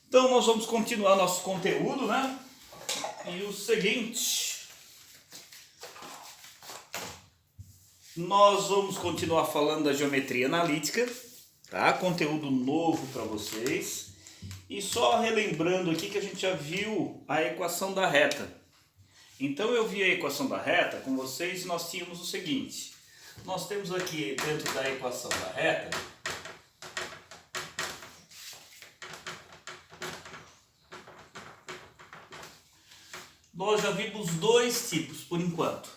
Então nós vamos continuar nosso conteúdo, né? E o seguinte, nós vamos continuar falando da geometria analítica, tá? Conteúdo novo para vocês. E só relembrando aqui que a gente já viu a equação da reta. Então eu vi a equação da reta com vocês e nós tínhamos o seguinte. Nós temos aqui dentro da equação da reta nós já vimos dois tipos por enquanto.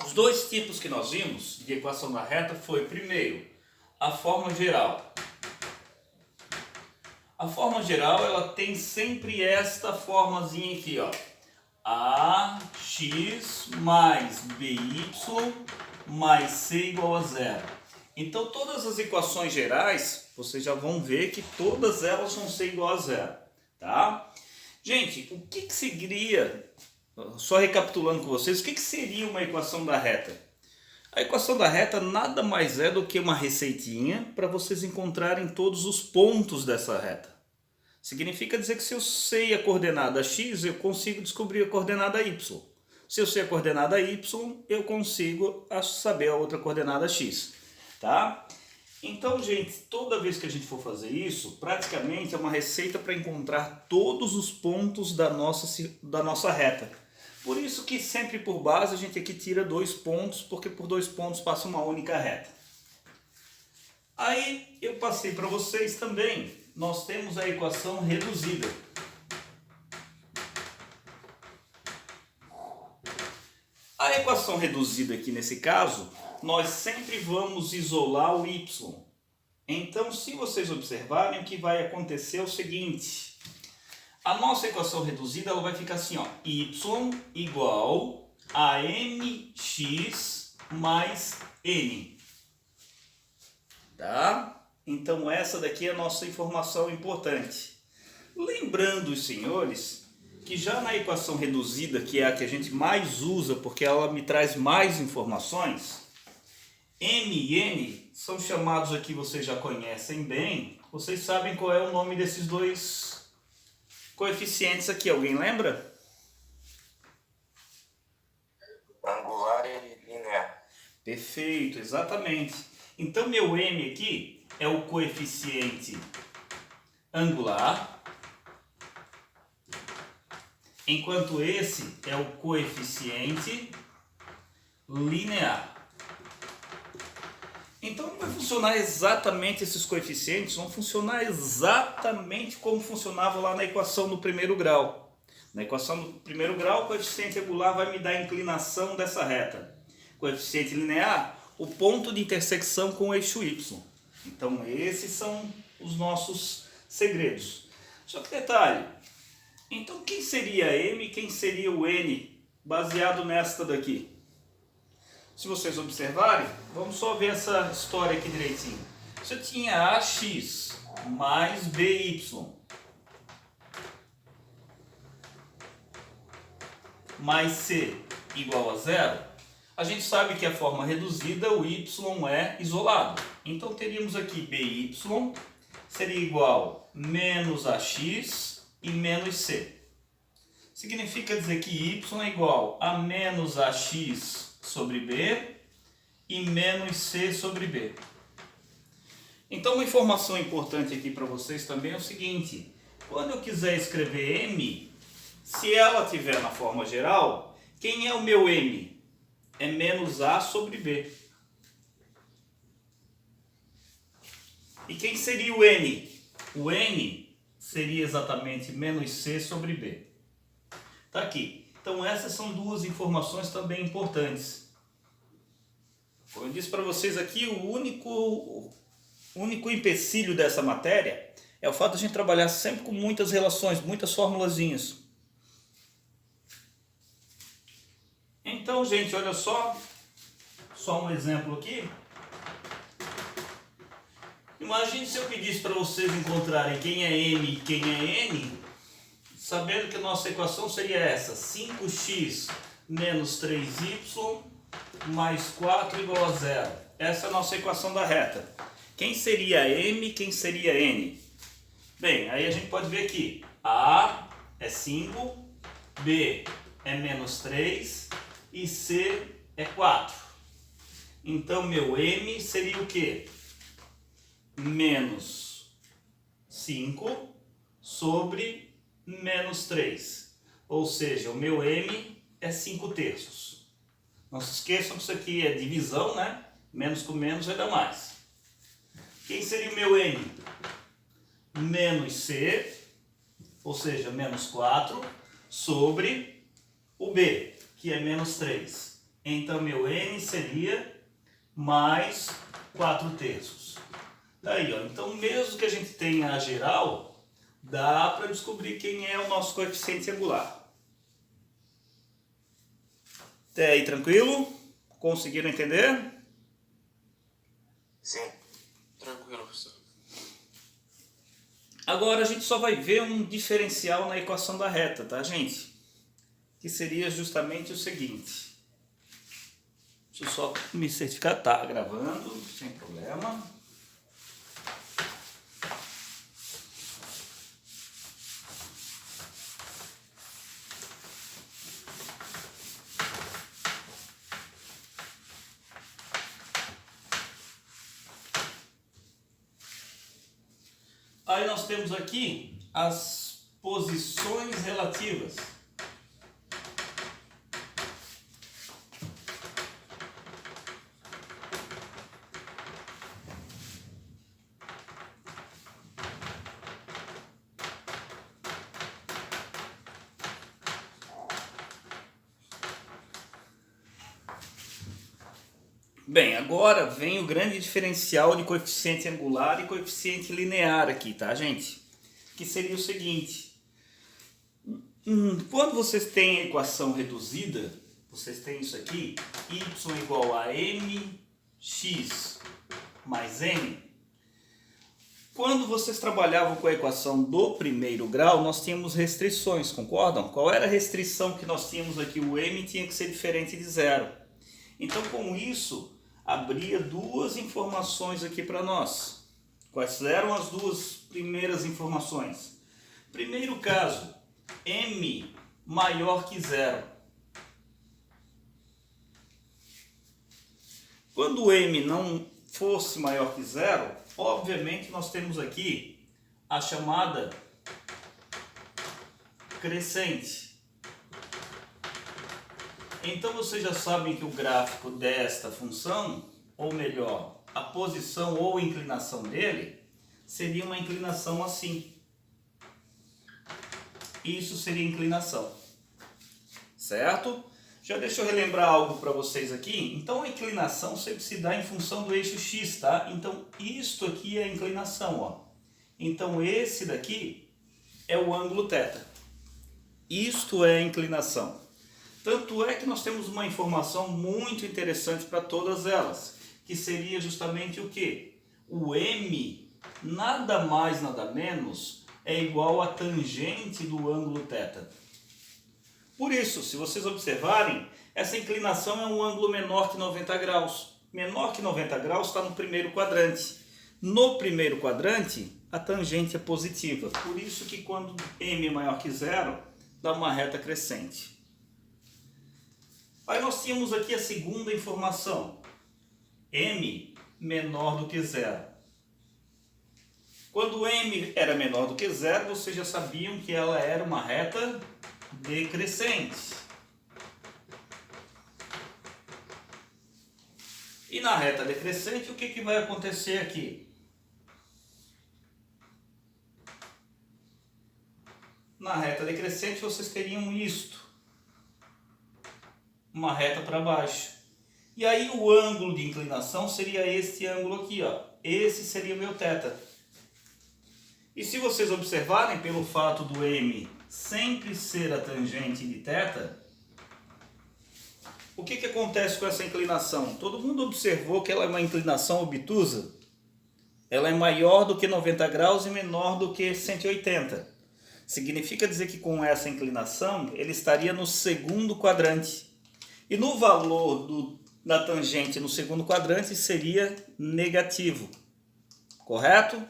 Os dois tipos que nós vimos de equação da reta foi, primeiro, a forma geral. A forma geral, ela tem sempre esta formazinha aqui, ó. AX mais BY mais C igual a zero. Então, todas as equações gerais, vocês já vão ver que todas elas vão ser igual a zero, tá? Gente, o que seria, só recapitulando com vocês, o que seria uma equação da reta? A equação da reta nada mais é do que uma receitinha para vocês encontrarem todos os pontos dessa reta. Significa dizer que se eu sei a coordenada x, eu consigo descobrir a coordenada y. Se eu sei a coordenada y, eu consigo saber a outra coordenada x, tá? Então, gente, toda vez que a gente for fazer isso, praticamente é uma receita para encontrar todos os pontos da nossa reta. Por isso que sempre por base a gente aqui tira 2 pontos, porque por 2 pontos passa uma única reta. Aí eu passei para vocês também, nós temos a equação reduzida. A equação reduzida aqui nesse caso, nós sempre vamos isolar o y. Então, se vocês observarem, o que vai acontecer é o seguinte. A nossa equação reduzida ela vai ficar assim, ó, y igual a mx mais n. Tá? Então, essa daqui é a nossa informação importante. Lembrando, senhores, que já na equação reduzida, que é a que a gente mais usa, porque ela me traz mais informações, M e N são chamados aqui, vocês já conhecem bem. Vocês sabem qual é o nome desses dois coeficientes aqui, alguém lembra? Angular e linear. Perfeito, exatamente. Então meu M aqui é o coeficiente angular, enquanto esse é o coeficiente linear. Então não vai funcionar exatamente esses coeficientes, vão funcionar exatamente como funcionava lá na equação do primeiro grau. Na equação do primeiro grau, o coeficiente angular vai me dar a inclinação dessa reta. Coeficiente linear, o ponto de intersecção com o eixo y. Então esses são os nossos segredos. Só que detalhe, então quem seria M e quem seria o N baseado nesta daqui? Se vocês observarem, vamos só ver essa história aqui direitinho. Você tinha AX mais BY mais C igual a zero. A gente sabe que a forma reduzida, o Y é isolado. Então teríamos aqui BY seria igual a menos AX e menos C. Significa dizer que Y é igual a menos AX sobre B e menos C sobre B. Então uma informação importante aqui para vocês também é o seguinte. Quando eu quiser escrever M, se ela estiver na forma geral, quem é o meu M? É menos A sobre B. E quem seria o N? O N seria exatamente menos C sobre B. Tá aqui. Então essas são duas informações também importantes. Como eu disse para vocês aqui, o único empecilho dessa matéria é o fato de a gente trabalhar sempre com muitas relações, muitas formulazinhas. Então, gente, olha só um exemplo aqui. Imagine se eu pedisse para vocês encontrarem quem é M e quem é N, sabendo que a nossa equação seria essa, 5x menos 3y mais 4 igual a zero. Essa é a nossa equação da reta. Quem seria M e quem seria N? Bem, aí a gente pode ver aqui, A é 5, B é menos 3 e C é 4. Então, meu M seria o quê? Menos 5 sobre menos 3. Ou seja, o meu M é 5 terços. Não se esqueçam que isso aqui é divisão, né? Menos com menos vai dar mais. Quem seria o meu M? Menos C, ou seja, menos 4, sobre o B, que é menos 3. Então, meu N seria mais 4 terços. Daí, ó, então, mesmo que a gente tenha a geral, dá para descobrir quem é o nosso coeficiente angular. Até aí, tranquilo? Conseguiram entender? Sim. Tranquilo, professor. Agora a gente só vai ver um diferencial na equação da reta, tá, gente? Que seria justamente o seguinte. Deixa eu só me certificar. Tá gravando, sem problema. Aí nós temos aqui as posições relativas. Bem, agora vem o grande diferencial de coeficiente angular e coeficiente linear aqui, tá, gente? Que seria o seguinte. Quando vocês têm a equação reduzida, vocês têm isso aqui, y igual a mx mais n. Quando vocês trabalhavam com a equação do primeiro grau, nós tínhamos restrições, concordam? Qual era a restrição que nós tínhamos aqui? O m tinha que ser diferente de zero. Então, com isso, abria duas informações aqui para nós. Quais eram as duas primeiras informações? Primeiro caso, m maior que zero. Quando o m não fosse maior que zero, obviamente nós temos aqui a chamada crescente. Então vocês já sabem que o gráfico desta função, ou melhor, a posição ou inclinação dele, seria uma inclinação assim. Isso seria inclinação. Certo? Já deixa eu relembrar algo para vocês aqui. Então a inclinação sempre se dá em função do eixo x, tá? Então isto aqui é a inclinação, ó. Então esse daqui é o ângulo θ. Isto é a inclinação. Tanto é que nós temos uma informação muito interessante para todas elas, que seria justamente o quê? O m, nada mais, nada menos, é igual a tangente do ângulo θ. Por isso, se vocês observarem, essa inclinação é um ângulo menor que 90 graus. Menor que 90 graus está no primeiro quadrante. No primeiro quadrante, a tangente é positiva. Por isso que quando m é maior que zero, dá uma reta crescente. Aí nós tínhamos aqui a segunda informação, m menor do que zero. Quando m era menor do que zero, vocês já sabiam que ela era uma reta decrescente. E na reta decrescente, o que vai acontecer aqui? Na reta decrescente, vocês teriam isto. Uma reta para baixo. E aí o ângulo de inclinação seria este ângulo aqui, ó. Esse seria o meu θ. E se vocês observarem, pelo fato do m sempre ser a tangente de θ, o que acontece com essa inclinação? Todo mundo observou que ela é uma inclinação obtusa. Ela é maior do que 90 graus e menor do que 180. Significa dizer que com essa inclinação, ele estaria no segundo quadrante. E no valor da tangente no segundo quadrante seria negativo. Correto?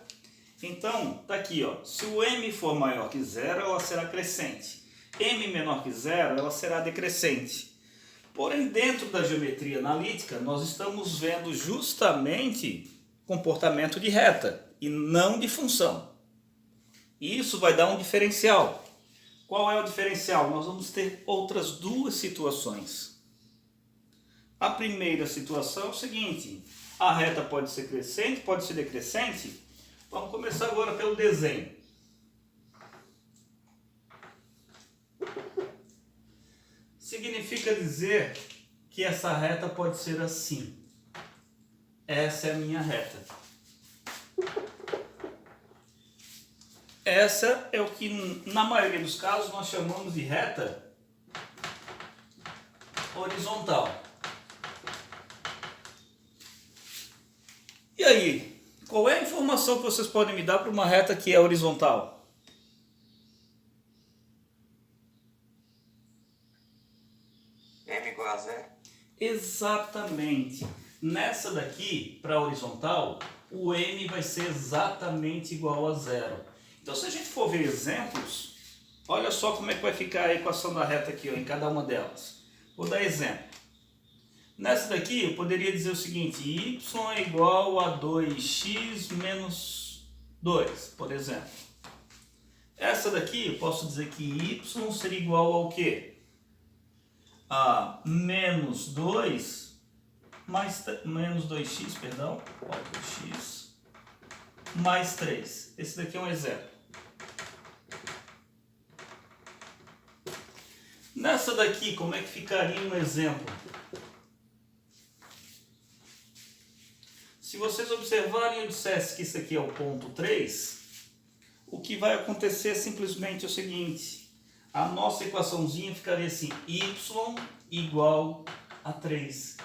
Então, tá aqui, ó. Se o m for maior que zero, ela será crescente. M menor que zero, ela será decrescente. Porém, dentro da geometria analítica, nós estamos vendo justamente comportamento de reta e não de função. E isso vai dar um diferencial. Qual é o diferencial? Nós vamos ter outras duas situações. A primeira situação é o seguinte: a reta pode ser crescente, pode ser decrescente. Vamos começar agora pelo desenho. Significa dizer que essa reta pode ser assim. Essa é a minha reta. Essa é o que, na maioria dos casos, nós chamamos de reta horizontal. E aí, qual é a informação que vocês podem me dar para uma reta que é horizontal? M igual a zero. Exatamente. Nessa daqui, para horizontal, o m vai ser exatamente igual a zero. Então, se a gente for ver exemplos, olha só como é que vai ficar a equação da reta aqui, ó, em cada uma delas. Vou dar exemplo. Nessa daqui, eu poderia dizer o seguinte: y é igual a 2x menos 2, por exemplo. Essa daqui, eu posso dizer que y seria igual ao quê? A menos 2 mais menos 2x, perdão, 2x mais 3. Esse daqui é um exemplo. Nessa daqui, como é que ficaria um exemplo? Se vocês observarem, eu dissesse que isso aqui é o ponto 3, o que vai acontecer é simplesmente o seguinte: a nossa equaçãozinha ficaria assim: y igual a 3.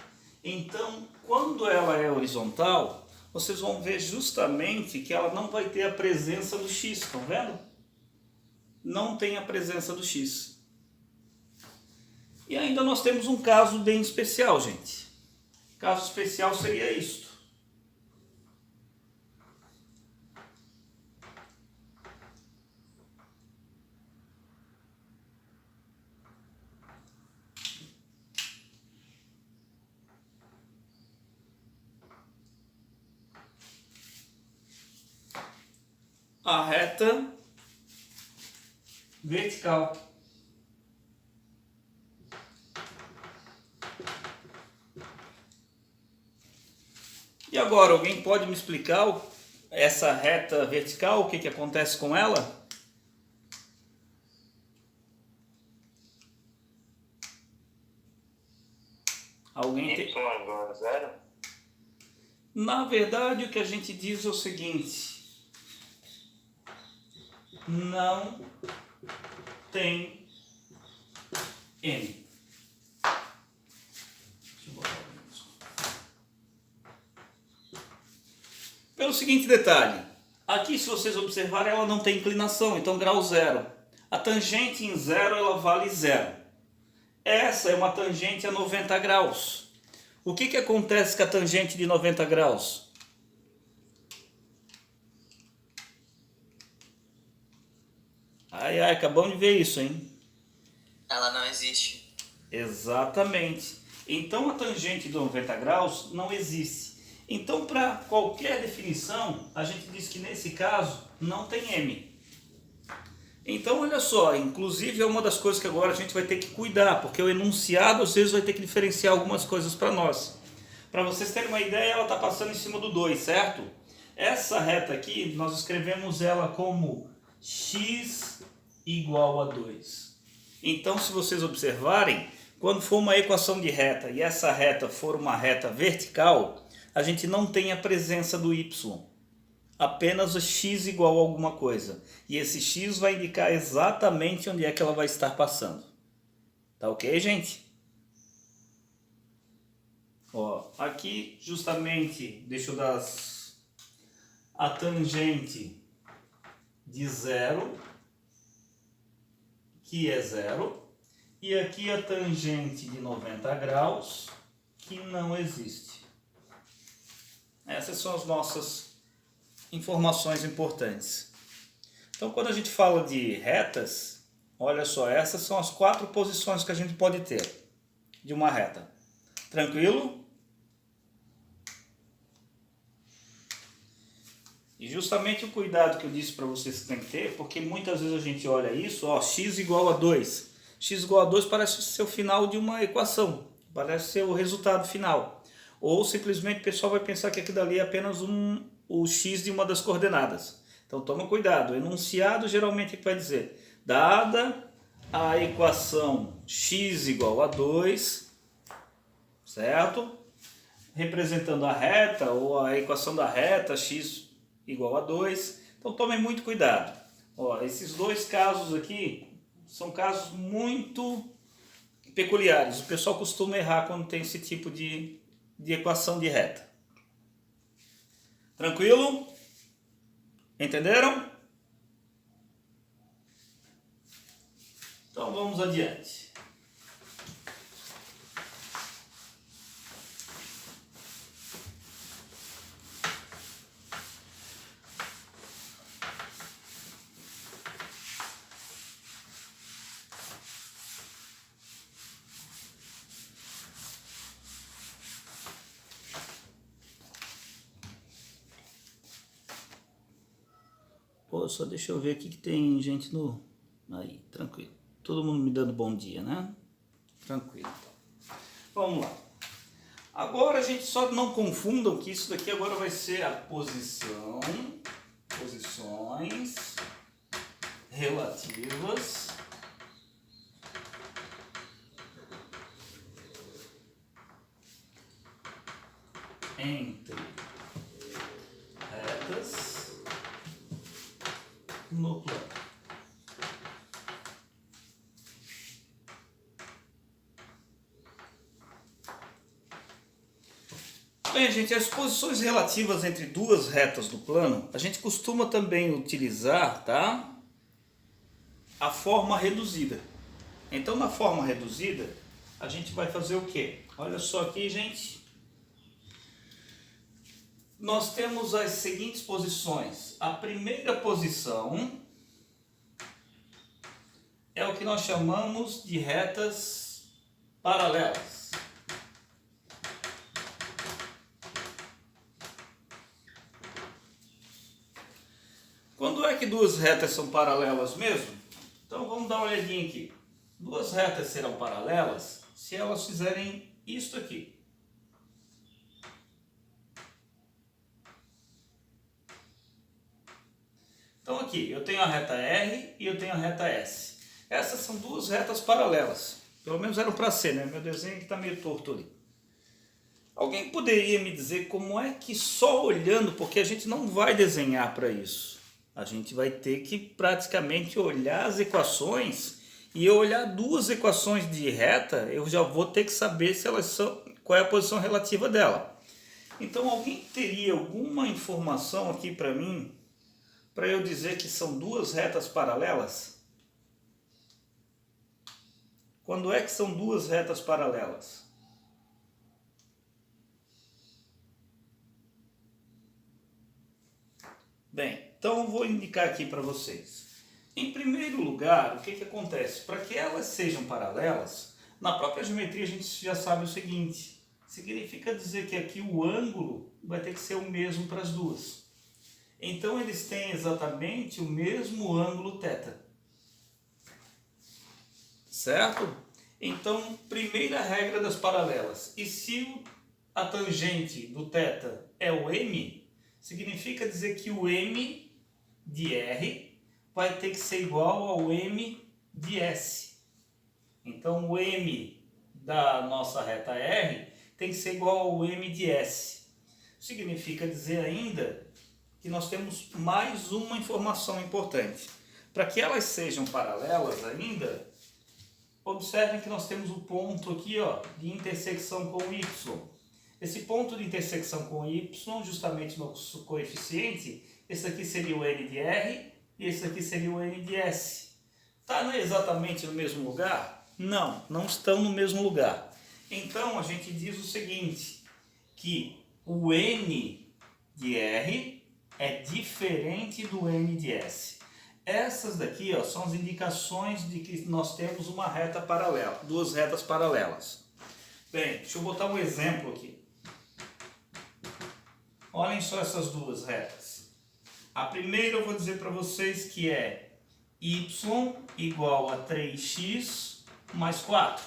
Então, quando ela é horizontal, vocês vão ver justamente que ela não vai ter a presença do x, estão vendo? Não tem a presença do x. E ainda nós temos um caso bem especial, gente. Caso especial seria isto. A reta vertical. E agora, alguém pode me explicar essa reta vertical, o que que acontece com ela? Alguém Y tem... igual a zero. Na verdade, o que a gente diz é o seguinte: não tem m. Deixa eu botar isso. Pelo seguinte detalhe: aqui, se vocês observarem, ela não tem inclinação, então grau zero. A tangente em zero, ela vale zero. Essa é uma tangente a 90 graus. O que que acontece com a tangente de 90 graus? Ai, ai, acabamos de ver isso, hein? Ela não existe. Exatamente. Então a tangente de 90 graus não existe. Então, para qualquer definição, a gente diz que nesse caso não tem m. Então, olha só, inclusive é uma das coisas que agora a gente vai ter que cuidar, porque o enunciado às vezes vai ter que diferenciar algumas coisas para nós. Para vocês terem uma ideia, ela está passando em cima do 2, certo? Essa reta aqui, nós escrevemos ela como x igual a 2. Então, se vocês observarem, quando for uma equação de reta e essa reta for uma reta vertical, a gente não tem a presença do y. Apenas o x igual a alguma coisa. E esse x vai indicar exatamente onde é que ela vai estar passando. Tá ok, gente? Ó, aqui justamente, deixa eu dar a tangente de zero, que é zero. E aqui a tangente de 90 graus, que não existe. Essas são as nossas informações importantes. Então, quando a gente fala de retas, olha só, essas são as 4 posições que a gente pode ter de uma reta. Tranquilo? E justamente o cuidado que eu disse para vocês que tem que ter, porque muitas vezes a gente olha isso, ó, x igual a 2. X igual a 2 parece ser o final de uma equação, parece ser o resultado final. Ou simplesmente o pessoal vai pensar que aquilo ali é apenas o x de uma das coordenadas. Então toma cuidado, o enunciado geralmente vai dizer, dada a equação x igual a 2, certo? Representando a reta ou a equação da reta x igual a 2. Então tomem muito cuidado. Ó, esses 2 casos aqui são casos muito peculiares. O pessoal costuma errar quando tem esse tipo de equação de reta. Tranquilo? Entenderam? Então vamos adiante. Pô, só deixa eu ver aqui que tem gente no... Aí, tranquilo. Todo mundo me dando bom dia, né? Tranquilo. Vamos lá. Agora a gente só não confundam que isso daqui agora vai ser a posição, posições relativas entre retas no plano. Bem, gente, as posições relativas entre 2 retas do plano, a gente costuma também utilizar, tá? A forma reduzida. Então, na forma reduzida, a gente vai fazer o quê? Olha só aqui, gente. Nós temos as seguintes posições. A primeira posição é o que nós chamamos de retas paralelas. Quando é que 2 retas são paralelas mesmo? Então vamos dar uma olhadinha aqui. 2 retas serão paralelas se elas fizerem isto aqui. Então aqui, eu tenho a reta R e eu tenho a reta S. Essas são 2 retas paralelas. Pelo menos eram para ser, né? Meu desenho está meio torto ali. Alguém poderia me dizer como é que só olhando, porque a gente não vai desenhar para isso. A gente vai ter que praticamente olhar as equações e eu olhar 2 equações de reta, eu já vou ter que saber se elas são, qual é a posição relativa dela. Então alguém teria alguma informação aqui para mim, para eu dizer que são 2 retas paralelas? Quando é que são 2 retas paralelas? Bem, então eu vou indicar aqui para vocês. Em primeiro lugar, o que acontece? Para que elas sejam paralelas, na própria geometria a gente já sabe o seguinte. Significa dizer que aqui o ângulo vai ter que ser o mesmo para as 2. Então eles têm exatamente o mesmo ângulo θ. Certo? Então, primeira regra das paralelas. E se a tangente do θ é o m, significa dizer que o m de R vai ter que ser igual ao m de S. Então o m da nossa reta R tem que ser igual ao m de S. Significa dizer ainda que nós temos mais uma informação importante. Para que elas sejam paralelas ainda, observem que nós temos o ponto aqui, ó, de intersecção com y. Esse ponto de intersecção com y, justamente no coeficiente, esse aqui seria o n de R e esse aqui seria o n de S. Está exatamente no mesmo lugar? Não, não estão no mesmo lugar. Então a gente diz o seguinte, que o n de R é diferente do n de s. Essas daqui, ó, são as indicações de que nós temos uma reta paralela, duas retas paralelas. Bem, deixa eu botar um exemplo aqui. Olhem só essas duas retas. A primeira eu vou dizer para vocês que é y igual a 3x mais 4.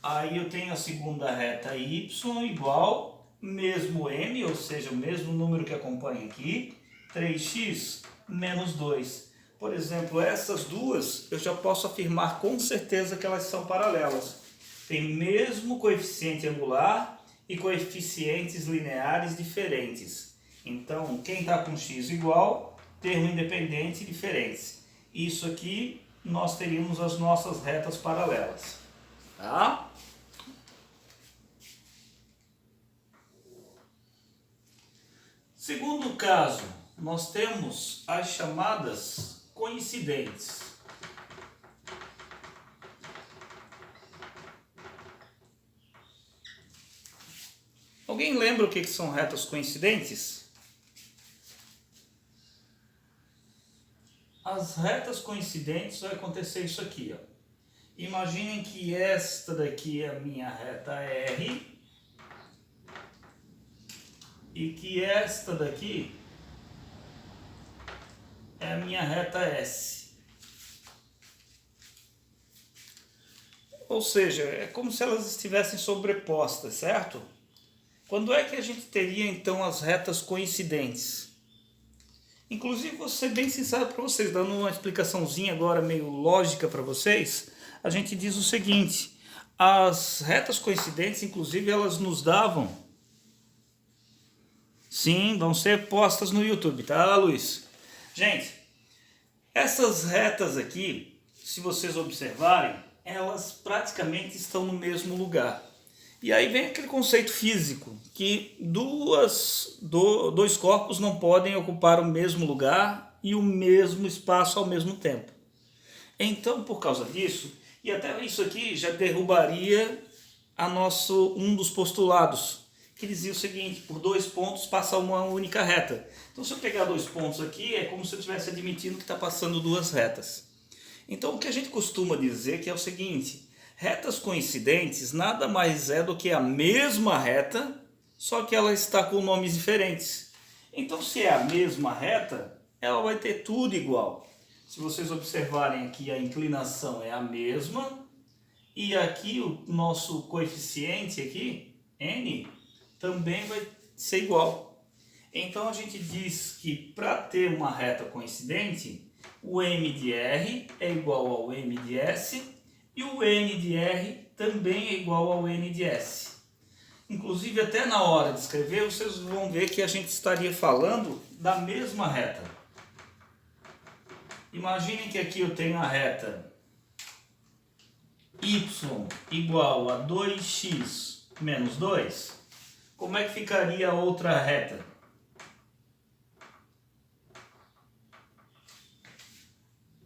Aí eu tenho a segunda reta y igual, mesmo m, ou seja, o mesmo número que acompanha aqui, 3x menos 2. Por exemplo, essas duas eu já posso afirmar com certeza que elas são paralelas. Tem mesmo coeficiente angular e coeficientes lineares diferentes. Então, quem está com x igual, termo independente diferentes. Isso aqui nós teríamos as nossas retas paralelas. Tá? Segundo caso, nós temos as chamadas coincidentes. Alguém lembra o que são retas coincidentes? As retas coincidentes vai acontecer isso aqui, ó. Imaginem que esta daqui é a minha reta R e que esta daqui é a minha reta S. Ou seja, é como se elas estivessem sobrepostas, certo? Quando é que a gente teria então as retas coincidentes? Inclusive, vou ser bem sincero para vocês, dando uma explicaçãozinha agora meio lógica para vocês, a gente diz o seguinte: as retas coincidentes, inclusive, elas nos davam... Sim, vão ser postas no YouTube, tá, Luiz? Gente, essas retas aqui, se vocês observarem, elas praticamente estão no mesmo lugar. E aí vem aquele conceito físico, que dois corpos não podem ocupar o mesmo lugar e o mesmo espaço ao mesmo tempo. Então, por causa disso, e até isso aqui já derrubaria um dos postulados, que dizia o seguinte: por dois pontos passa uma única reta. Então, se eu pegar dois pontos aqui, é como se eu estivesse admitindo que está passando duas retas. Então, o que a gente costuma dizer que é o seguinte: retas coincidentes nada mais é do que a mesma reta, só que ela está com nomes diferentes. Então, se é a mesma reta, ela vai ter tudo igual. Se vocês observarem aqui, a inclinação é a mesma, e aqui o nosso coeficiente aqui, n, também vai ser igual. Então, a gente diz que para ter uma reta coincidente, o m de r é igual ao m de s, e o n de r também é igual ao n de s. Inclusive, até na hora de escrever, vocês vão ver que a gente estaria falando da mesma reta. Imaginem que aqui eu tenho a reta y igual a 2x menos 2. Como é que ficaria a outra reta?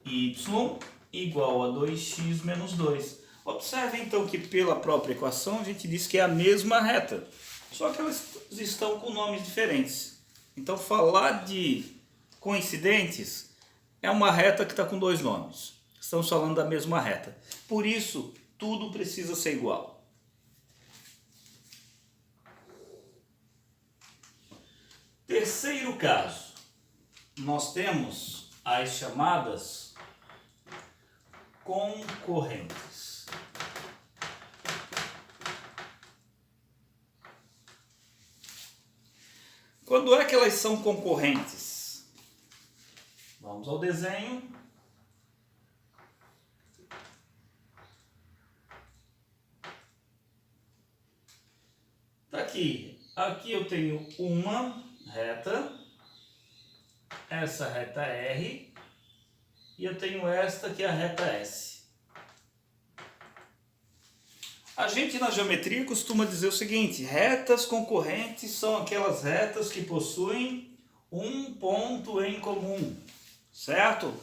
Y igual a 2x menos 2. Observe então que pela própria equação a gente diz que é a mesma reta, só que elas estão com nomes diferentes. Então, falar de coincidentes é uma reta que está com dois nomes. Estamos falando da mesma reta. Por isso, tudo precisa ser igual. Terceiro caso, nós temos as chamadas concorrentes. Quando é que elas são concorrentes? Vamos ao desenho. Tá aqui. Aqui eu tenho uma reta, essa reta R, e eu tenho esta que é a reta S. A gente na geometria costuma dizer o seguinte: retas concorrentes são aquelas retas que possuem um ponto em comum, certo?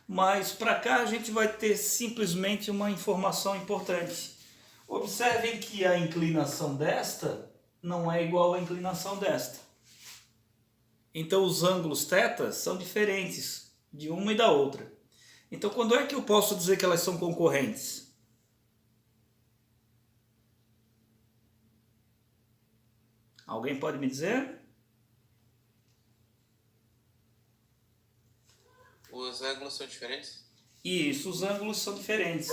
Mas para cá a gente vai ter simplesmente uma informação importante. Observem que a inclinação desta não é igual à inclinação desta. Então os ângulos θ são diferentes de uma e da outra. Então quando é que eu posso dizer que elas são concorrentes? Alguém pode me dizer? Os ângulos são diferentes? Isso, os ângulos são diferentes.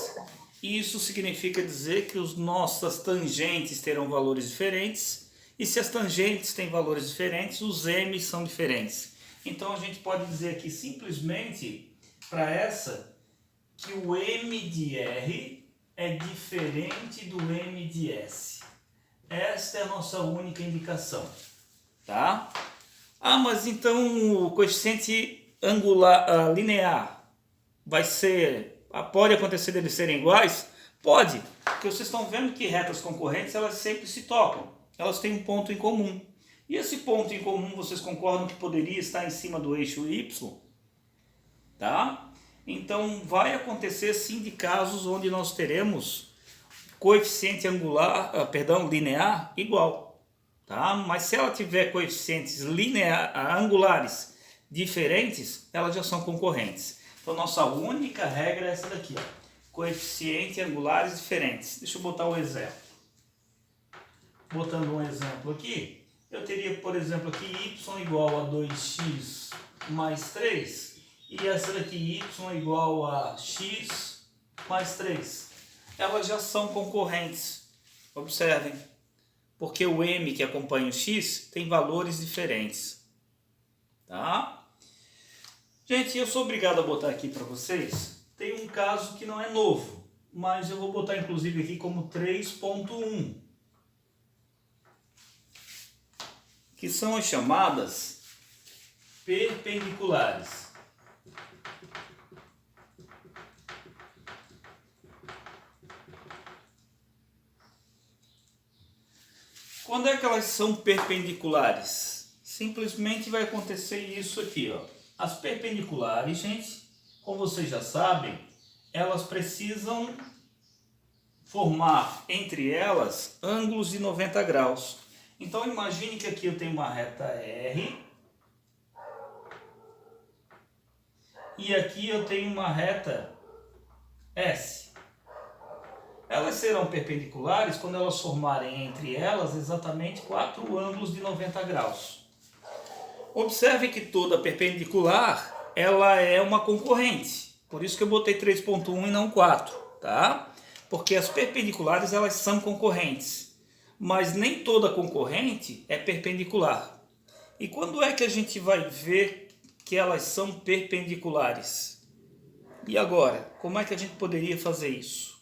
Isso significa dizer que as nossas tangentes terão valores diferentes. E se as tangentes têm valores diferentes, os m são diferentes. Então a gente pode dizer aqui simplesmente para essa que o m de R é diferente do m de S. Esta é a nossa única indicação, tá? Ah, mas então o coeficiente angular linear vai ser, pode acontecer deles serem iguais? Pode, porque vocês estão vendo que retas concorrentes elas sempre se tocam, elas têm um ponto em comum. E esse ponto em comum vocês concordam que poderia estar em cima do eixo Y? Tá? Então vai acontecer sim de casos onde nós teremos coeficiente linear igual, tá? Mas se ela tiver coeficientes angulares diferentes, elas já são concorrentes. Então nossa única regra é essa daqui, ó. Coeficientes angulares diferentes. Deixa eu botar um exemplo. Botando um exemplo aqui, eu teria, por exemplo, aqui y igual a 2x mais 3 e essa daqui y igual a x mais 3. Elas já são concorrentes. Observem, porque o m que acompanha o x tem valores diferentes. Tá? Gente, eu sou obrigado a botar aqui para vocês. Tem um caso que não é novo, mas eu vou botar inclusive aqui como 3.1, que são as chamadas perpendiculares. Quando é que elas são perpendiculares? Simplesmente vai acontecer isso aqui, ó. As perpendiculares, gente, como vocês já sabem, elas precisam formar entre elas ângulos de 90 graus. Então imagine que aqui eu tenho uma reta R e aqui eu tenho uma reta S. Elas serão perpendiculares quando elas formarem entre elas exatamente 4 ângulos de 90 graus. Observe que toda perpendicular ela é uma concorrente. Por isso que eu botei 3.1 e não 4, tá? Porque as perpendiculares elas são concorrentes, mas nem toda concorrente é perpendicular. E quando é que a gente vai ver que elas são perpendiculares? E agora, como é que a gente poderia fazer isso?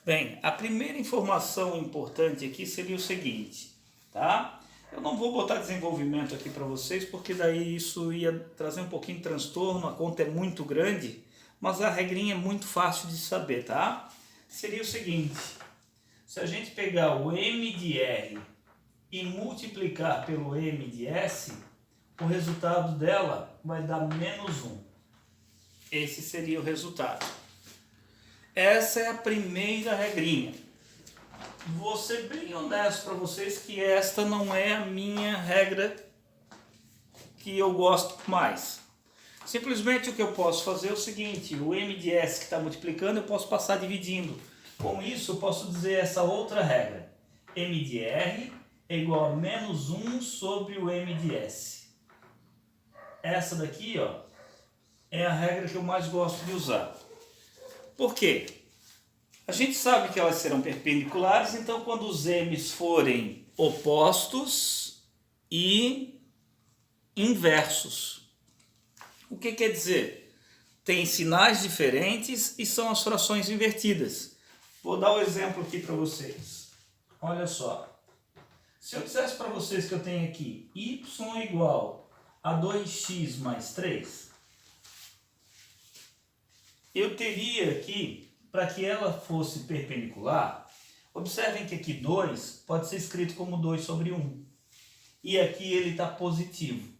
Bem, a primeira informação importante aqui seria o seguinte, tá? Eu não vou botar desenvolvimento aqui para vocês, porque daí isso ia trazer um pouquinho de transtorno, a conta é muito grande, mas a regrinha é muito fácil de saber, tá? Seria o seguinte, se a gente pegar o m de R e multiplicar pelo m de S, o resultado dela vai dar menos 1. Esse seria o resultado. Essa é a primeira regrinha. Vou ser bem honesto para vocês que esta não é a minha regra que eu gosto mais. Simplesmente o que eu posso fazer é o seguinte, o m de S que está multiplicando eu posso passar dividindo. Com isso eu posso dizer essa outra regra. M de R é igual a menos 1 sobre o m de S. Essa daqui, ó, é a regra que eu mais gosto de usar. Por quê? A gente sabe que elas serão perpendiculares, então quando os m's forem opostos e inversos. O que quer dizer? Tem sinais diferentes e são as frações invertidas. Vou dar um exemplo aqui para vocês. Olha só. Se eu dissesse para vocês que eu tenho aqui y igual a 2x mais 3, eu teria aqui, para que ela fosse perpendicular, observem que aqui 2 pode ser escrito como 2 sobre 1. E aqui ele está positivo.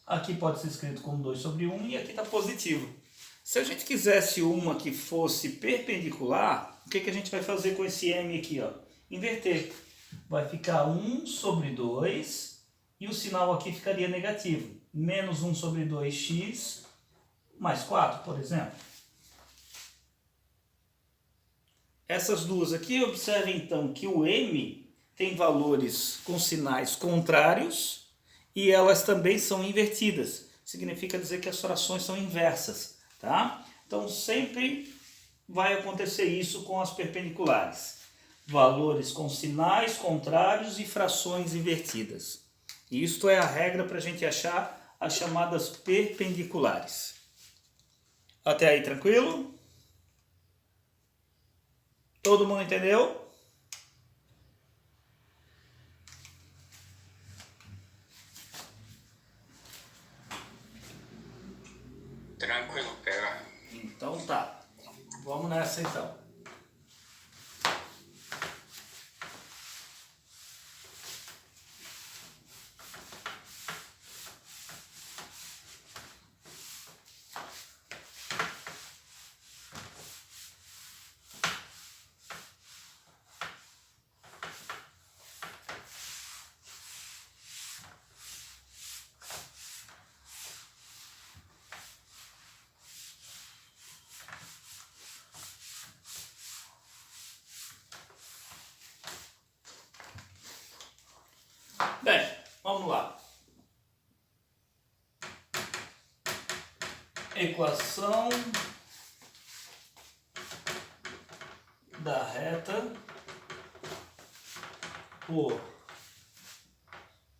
Aqui pode ser escrito como 2 sobre 1 e aqui está positivo. Se a gente quisesse uma que fosse perpendicular, o que, que a gente vai fazer com esse m aqui? Ó? Inverter. Vai ficar 1 sobre 2 e o sinal aqui ficaria negativo. Menos 1 sobre 2x mais 4, por exemplo. Essas duas aqui, observe então que o m tem valores com sinais contrários e elas também são invertidas. Significa dizer que as frações são inversas, tá? Então sempre vai acontecer isso com as perpendiculares. Valores com sinais contrários e frações invertidas. Isto é a regra para a gente achar as chamadas perpendiculares. Até aí, tranquilo? Todo mundo entendeu? Tranquilo, pega. Então tá. Vamos nessa então. Bem, vamos lá. Equação da reta por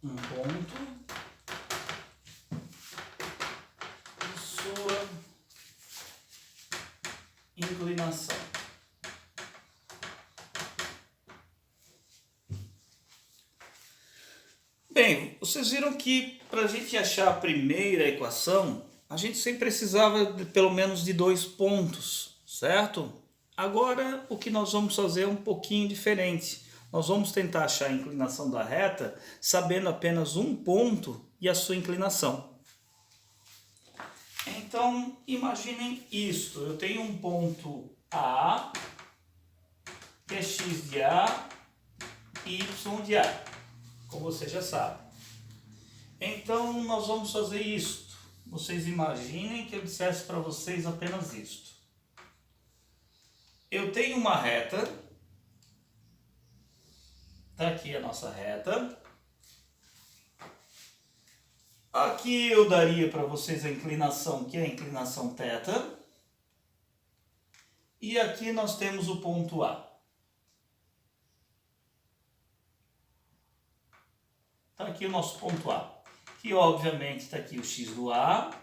um ponto e sua inclinação. Bem, vocês viram que para a gente achar a primeira equação, a gente sempre precisava de pelo menos de 2 pontos, certo? Agora o que nós vamos fazer é um pouquinho diferente. Nós vamos tentar achar a inclinação da reta sabendo apenas um ponto e a sua inclinação. Então imaginem isto, eu tenho um ponto A, que é x de A e y de A, como você já sabe. Então nós vamos fazer isto. Vocês imaginem que eu dissesse para vocês apenas isto. Eu tenho uma reta, está aqui a nossa reta. Aqui eu daria para vocês a inclinação, que é a inclinação θ. E aqui nós temos o ponto A. Está aqui o nosso ponto A. Que obviamente está aqui o x do A.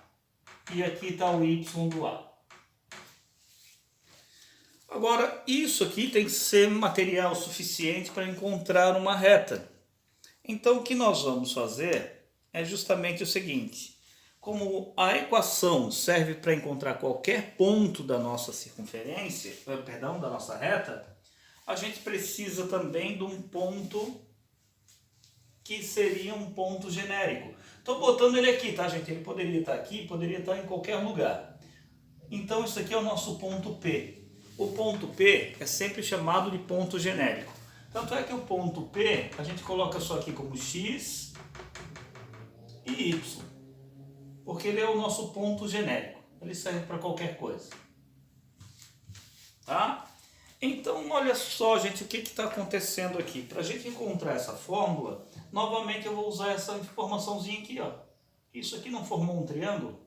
E aqui está o y do A. Agora, isso aqui tem que ser material suficiente para encontrar uma reta. Então, o que nós vamos fazer é justamente o seguinte. Como a equação serve para encontrar qualquer ponto da nossa circunferência, perdão, da nossa reta, a gente precisa também de um ponto que seria um ponto genérico. Estou botando ele aqui, tá, gente? Ele poderia estar aqui, poderia estar em qualquer lugar. Então, isso aqui é o nosso ponto P. O ponto P é sempre chamado de ponto genérico. Tanto é que o ponto P, a gente coloca só aqui como x e y. Porque ele é o nosso ponto genérico. Ele serve para qualquer coisa. Tá? Então, olha só, gente, o que está acontecendo aqui. Para a gente encontrar essa fórmula, novamente eu vou usar essa informaçãozinha aqui. Ó. Isso aqui não formou um triângulo?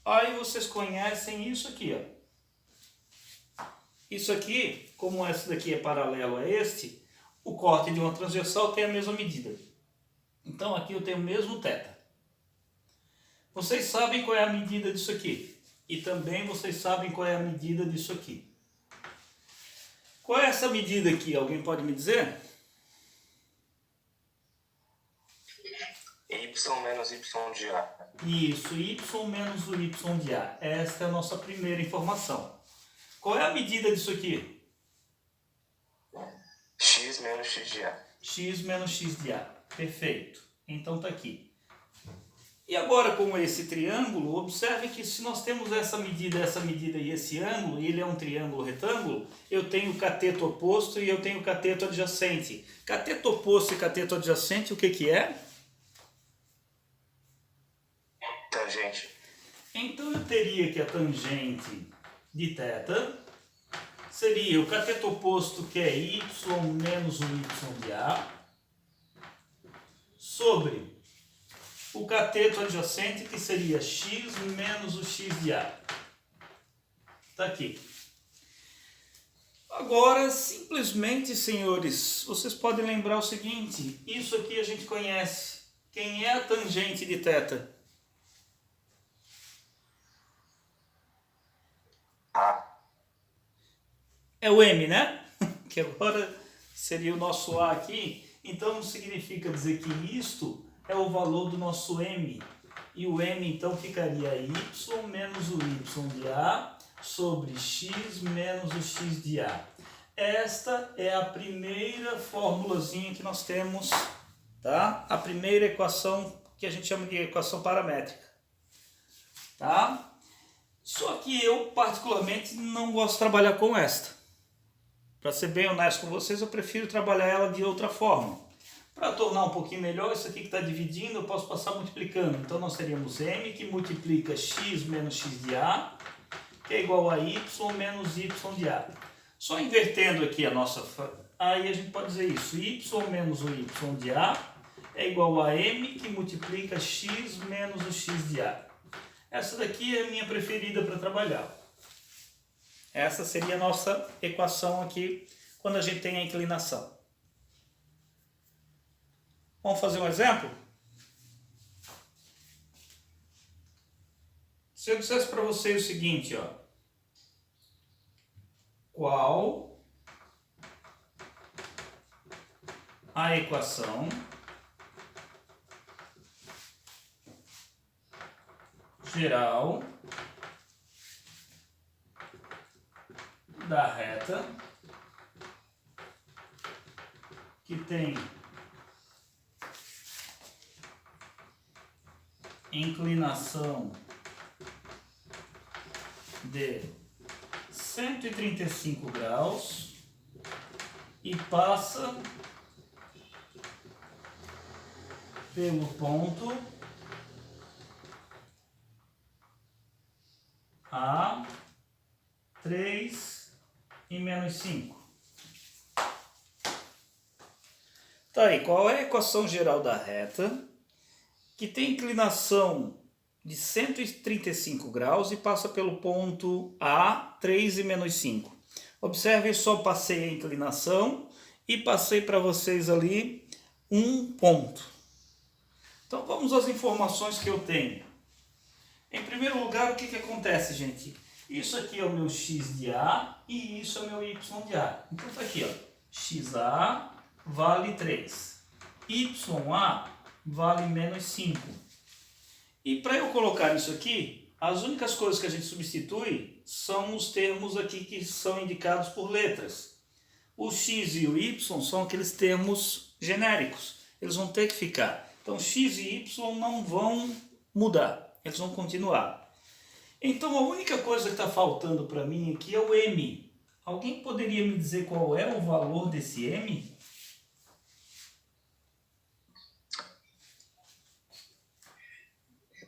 Aí vocês conhecem isso aqui. Ó. Isso aqui, como esse daqui é paralelo a este, o corte de uma transversal tem a mesma medida. Então aqui eu tenho o mesmo θ. Vocês sabem qual é a medida disso aqui. E também vocês sabem qual é a medida disso aqui. Qual é essa medida aqui? Alguém pode me dizer? Y menos Y de A. Isso, y menos o y de A. Esta é a nossa primeira informação. Qual é a medida disso aqui? X menos X de A. X menos x de A. Perfeito. Então está aqui. E agora com esse triângulo, observe que se nós temos essa medida e esse ângulo, e ele é um triângulo retângulo, eu tenho cateto oposto e eu tenho cateto adjacente. Cateto oposto e cateto adjacente, o que que é? Tangente. Então eu teria que a tangente de θ seria o cateto oposto, que é y menos o y de A, sobre o cateto adjacente, que seria x menos o x de A. Está aqui. Agora, simplesmente, senhores, vocês podem lembrar o seguinte, isso aqui a gente conhece. Quem é a tangente de θ? A. É o m, né? Que agora seria o nosso A aqui. Então significa dizer que isto é o valor do nosso m. E o m então ficaria y menos o y de A sobre x menos o x de A. Esta é a primeira formulazinha que nós temos, tá? A primeira equação que a gente chama de equação paramétrica, tá? Só que eu particularmente não gosto de trabalhar com esta. Para ser bem honesto com vocês, eu prefiro trabalhar ela de outra forma. Para tornar um pouquinho melhor, isso aqui que está dividindo, eu posso passar multiplicando. Então nós teríamos m que multiplica x menos x de A, que é igual a y menos y de A. Só invertendo aqui a nossa... Aí a gente pode dizer isso. Y menos o y de A é igual a m que multiplica x menos o x de A. Essa daqui é a minha preferida para trabalhar. Essa seria a nossa equação aqui quando a gente tem a inclinação. Vamos fazer um exemplo? Se eu dissesse para vocês o seguinte, ó. Qual a equação geral da reta que tem inclinação de 135 graus e passa pelo ponto A 3 e menos 5. Tá aí, qual é a equação geral da reta que tem inclinação de 135 graus e passa pelo ponto A 3 e menos 5? Observe, só passei a inclinação e passei para vocês ali um ponto. Então vamos às informações que eu tenho. Em primeiro lugar, o que acontece, gente? Isso aqui é o meu x de A e isso é o meu y de A. Então está aqui, ó, xa vale 3, ya vale menos 5. E para eu colocar isso aqui, as únicas coisas que a gente substitui são os termos aqui que são indicados por letras. O x e o y são aqueles termos genéricos, eles vão ter que ficar. Então x e y não vão mudar, eles vão continuar. Então a única coisa que está faltando para mim aqui é o m. Alguém poderia me dizer qual é o valor desse m?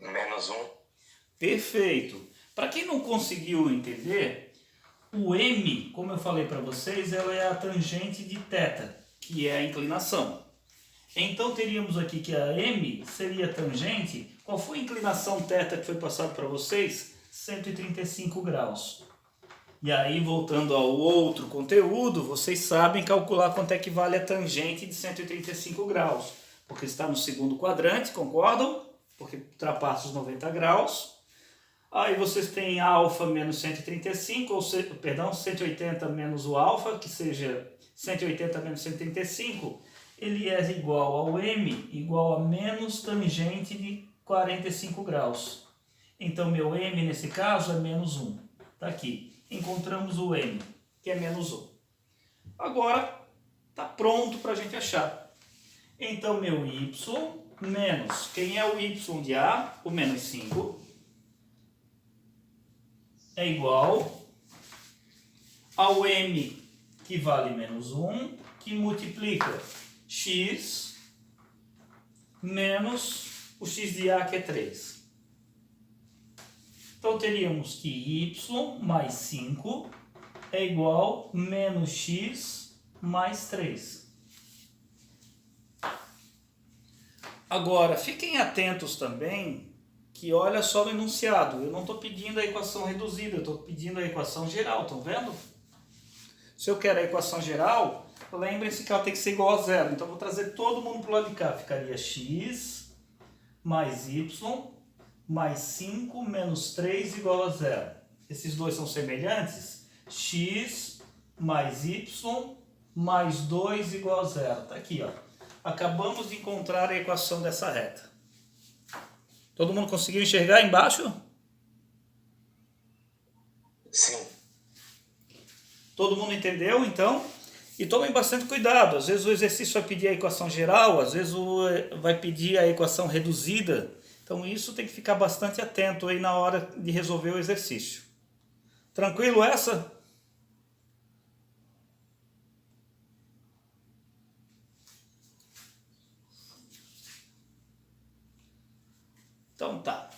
Menos 1. Perfeito. Para quem não conseguiu entender, o m, como eu falei para vocês, ela é a tangente de θ, que é a inclinação. Então teríamos aqui que a m seria a tangente. Qual foi a inclinação θ que foi passado para vocês? 135 graus. E aí, voltando ao outro conteúdo, vocês sabem calcular quanto é que vale a tangente de 135 graus. Porque está no segundo quadrante, concordam? Porque ultrapassa os 90 graus. Aí vocês têm alfa menos 135, ou perdão, 180 menos o alfa, que seja 180 menos 135, ele é igual ao m, igual a menos tangente de 45 graus. Então, meu m, nesse caso, é menos 1. Está aqui. Encontramos o m, que é menos 1. Agora, está pronto para a gente achar. Então, meu y menos, quem é o y de A? O menos 5. É igual ao m, que vale menos 1, que multiplica x menos o x de A, que é 3. Então, teríamos que y mais 5 é igual a menos x mais 3. Agora, fiquem atentos também que olha só no enunciado. Eu não estou pedindo a equação reduzida, eu estou pedindo a equação geral, estão vendo? Se eu quero a equação geral, lembrem-se que ela tem que ser igual a zero. Então, eu vou trazer todo mundo para o lado de cá. Ficaria x mais y mais 5 menos 3 igual a zero. Esses dois são semelhantes? X mais y mais 2 igual a zero. Está aqui, ó. Acabamos de encontrar a equação dessa reta. Todo mundo conseguiu enxergar embaixo? Sim. Todo mundo entendeu, então? E tomem bastante cuidado. Às vezes o exercício vai pedir a equação geral, às vezes vai pedir a equação reduzida. Então isso tem que ficar bastante atento aí na hora de resolver o exercício. Tranquilo essa? Então tá.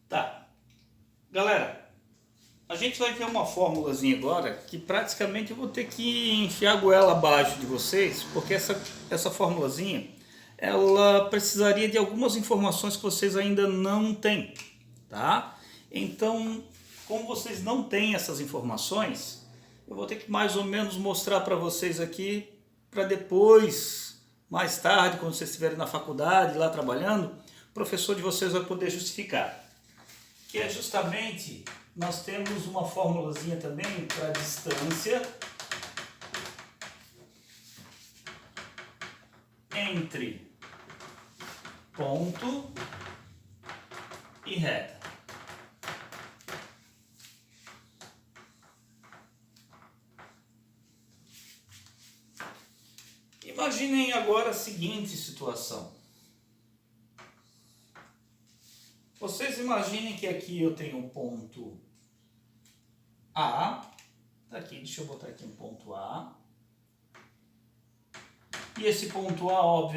Tá. Galera, a gente vai ver uma fórmulazinha agora que praticamente eu vou ter que enfiar a goela abaixo de vocês, porque essa fórmulazinha, ela precisaria de algumas informações que vocês ainda não têm, tá? Então, como vocês não têm essas informações, eu vou ter que mais ou menos mostrar para vocês aqui, para depois, mais tarde, quando vocês estiverem na faculdade, lá trabalhando, o professor de vocês vai poder justificar. Que é justamente, nós temos uma formulazinha também para distância entre ponto e reta. Imaginem agora a seguinte situação. Vocês imaginem que aqui eu tenho um ponto A. Tá aqui, deixa eu botar aqui um ponto A. E esse ponto A, obviamente,